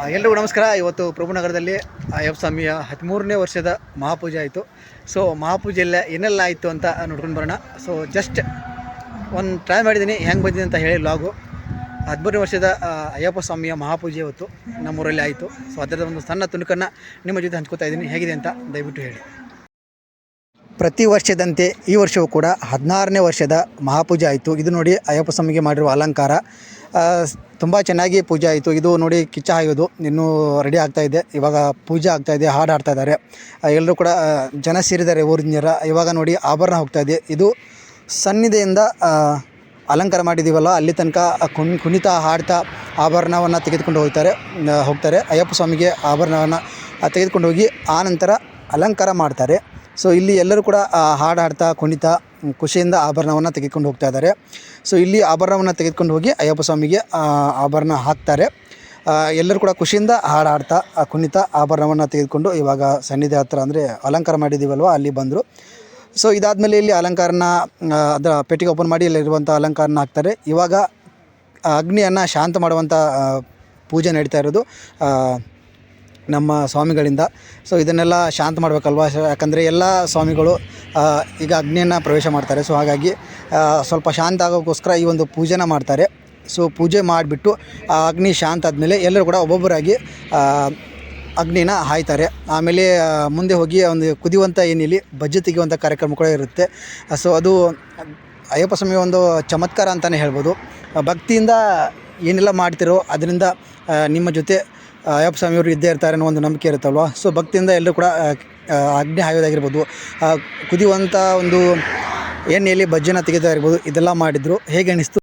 ಎಲ್ರಿಗೂ ನಮಸ್ಕಾರ. ಇವತ್ತು ಪ್ರಭುನಗರದಲ್ಲಿ ಅಯ್ಯಪ್ಪ ಸ್ವಾಮಿಯ 13ನೇ ವರ್ಷದ ಮಹಾಪೂಜೆ ಆಯಿತು. ಸೊ ಮಹಾಪೂಜೆಲ್ಲ ಏನೆಲ್ಲ ಆಯಿತು ಅಂತ ನೋಡ್ಕೊಂಡು ಬರೋಣ. ಸೊ ಜಸ್ಟ್ ಒಂದು ಟ್ರೈ ಮಾಡಿದ್ದೀನಿ ಹೆಂಗೆ ಬಂದಿದೆ ಅಂತ ಹೇಳಿ ಲಾಗು. 13ನೇ ವರ್ಷದ ಅಯ್ಯಪ್ಪ ಸ್ವಾಮಿಯ ಮಹಾಪೂಜೆ ಇವತ್ತು ನಮ್ಮೂರಲ್ಲಿ ಆಯಿತು. ಸೊ ಅದರ ಒಂದು ಸಣ್ಣ ತುಣುಕನ್ನು ನಿಮ್ಮ ಜೊತೆ ಹಂಚ್ಕೋತಾ ಇದ್ದೀನಿ. ಹೇಗಿದೆ ಅಂತ ದಯವಿಟ್ಟು ಹೇಳಿ. ಪ್ರತಿ ವರ್ಷದಂತೆ ಈ ವರ್ಷವೂ ಕೂಡ 16ನೇ ವರ್ಷದ ಮಹಾಪೂಜೆ ಆಯಿತು. ಇದು ನೋಡಿ ಅಯ್ಯಪ್ಪ ಸ್ವಾಮಿಗೆ ಮಾಡಿರುವ ಅಲಂಕಾರ ತುಂಬ ಚೆನ್ನಾಗಿ ಪೂಜೆ ಆಯಿತು. ಇದು ನೋಡಿ ಕಿಚ್ಚ ಹಾಯೋದು ಇನ್ನೂ ರೆಡಿ ಆಗ್ತಾಯಿದೆ. ಇವಾಗ ಪೂಜೆ ಆಗ್ತಾಯಿದೆ, ಹಾಡು ಹಾಡ್ತಾ ಇದ್ದಾರೆ. ಎಲ್ಲರೂ ಕೂಡ ಜನ ಸೇರಿದ್ದಾರೆ ಊರಿನ. ಇವಾಗ ನೋಡಿ ಆಭರಣ ಹೋಗ್ತಾಯಿದೆ. ಇದು ಸನ್ನಿಧಿಯಿಂದ ಅಲಂಕಾರ ಮಾಡಿದ್ದೀವಲ್ಲ ಅಲ್ಲಿ ತನಕ ಕುಣಿತ ಹಾಡ್ತಾ ಆಭರಣವನ್ನು ತೆಗೆದುಕೊಂಡು ಹೋಗ್ತಾರೆ. ಅಯ್ಯಪ್ಪ ಸ್ವಾಮಿಗೆ ಆಭರಣವನ್ನು ತೆಗೆದುಕೊಂಡು ಹೋಗಿ ಆನಂತರ ಅಲಂಕಾರ ಮಾಡ್ತಾರೆ. ಸೊ ಇಲ್ಲಿ ಎಲ್ಲರೂ ಕೂಡ ಹಾಡು ಹಾಡ್ತಾ ಕುಣಿತ ಖುಷಿಯಿಂದ ಆಭರಣವನ್ನು ತೆಗೆದುಕೊಂಡು ಹೋಗ್ತಾ ಇದ್ದಾರೆ. ಸೊ ಇಲ್ಲಿ ಆಭರಣವನ್ನು ತೆಗೆದುಕೊಂಡು ಹೋಗಿ ಅಯ್ಯಪ್ಪ ಸ್ವಾಮಿಗೆ ಆಭರಣ ಹಾಕ್ತಾರೆ. ಎಲ್ಲರೂ ಕೂಡ ಖುಷಿಯಿಂದ ಹಾಡು ಹಾಡ್ತಾ ಕುಣಿತ ಆಭರಣವನ್ನು ತೆಗೆದುಕೊಂಡು ಇವಾಗ ಸನ್ನಿಧಿ ಹತ್ರ ಅಂದರೆ ಅಲಂಕಾರ ಮಾಡಿದ್ದೀವಲ್ವ ಅಲ್ಲಿ ಬಂದರು. ಸೊ ಇದಾದಮೇಲೆ ಇಲ್ಲಿ ಅಲಂಕಾರನ ಅದರ ಪೆಟ್ಟಿಗೆ ಓಪನ್ ಮಾಡಿ ಇಲ್ಲಿರುವಂಥ ಅಲಂಕಾರನ ಹಾಕ್ತಾರೆ. ಇವಾಗ ಅಗ್ನಿಯನ್ನು ಶಾಂತ ಮಾಡುವಂಥ ಪೂಜೆ ನಡೀತಾ ಇರೋದು ನಮ್ಮ ಸ್ವಾಮಿಗಳಿಂದ. ಸೊ ಇದನ್ನೆಲ್ಲ ಶಾಂತ ಮಾಡಬೇಕಲ್ವ, ಯಾಕಂದರೆ ಎಲ್ಲ ಸ್ವಾಮಿಗಳು ಈಗ ಅಗ್ನಿಯನ್ನು ಪ್ರವೇಶ ಮಾಡ್ತಾರೆ. ಸೊ ಹಾಗಾಗಿ ಸ್ವಲ್ಪ ಶಾಂತ ಆಗೋಕ್ಕೋಸ್ಕರ ಈ ಒಂದು ಪೂಜೆನ ಮಾಡ್ತಾರೆ. ಸೊ ಪೂಜೆ ಮಾಡಿಬಿಟ್ಟು ಆ ಅಗ್ನಿ ಶಾಂತ ಆದಮೇಲೆ ಎಲ್ಲರೂ ಕೂಡ ಒಬ್ಬೊಬ್ಬರಾಗಿ ಅಗ್ನಿನ ಹಾಯ್ತಾರೆ. ಆಮೇಲೆ ಮುಂದೆ ಹೋಗಿ ಒಂದು ಕುದಿಯುವಂಥ ಏನಿಲ್ಲಿ ಬಜ್ಜಿ ತೆಗೆಯುವಂಥ ಕಾರ್ಯಕ್ರಮ ಕೂಡ ಇರುತ್ತೆ. ಸೊ ಅದು ಅಯ್ಯಪ್ಪ ಸ್ವಾಮಿಯ ಒಂದು ಚಮತ್ಕಾರ ಅಂತಲೇ ಹೇಳ್ಬೋದು. ಭಕ್ತಿಯಿಂದ ಏನೆಲ್ಲ ಮಾಡ್ತಿರೋ ಅದರಿಂದ ನಿಮ್ಮ ಜೊತೆ ಅಯ್ಯಪ್ಪ ಸ್ವಾಮಿಯವರು ಇದ್ದೇ ಇರ್ತಾರೆ ಅನ್ನೋ ಒಂದು ನಂಬಿಕೆ ಇರುತ್ತಲ್ವ. ಸೊ ಭಕ್ತಿಯಿಂದ ಎಲ್ಲರೂ ಕೂಡ ಅಗ್ನಿ ಹಾಯೋದಾಗಿರ್ಬೋದು, ಕುದಿಯುವಂಥ ಒಂದು ಎಣ್ಣೆಯಲ್ಲಿ ಬಜ್ಜಿನ ತೆಗೆದಾಗಿರ್ಬೋದು, ಇದೆಲ್ಲ ಮಾಡಿದರು. ಹೇಗೆ ಅನಿಸ್ತು?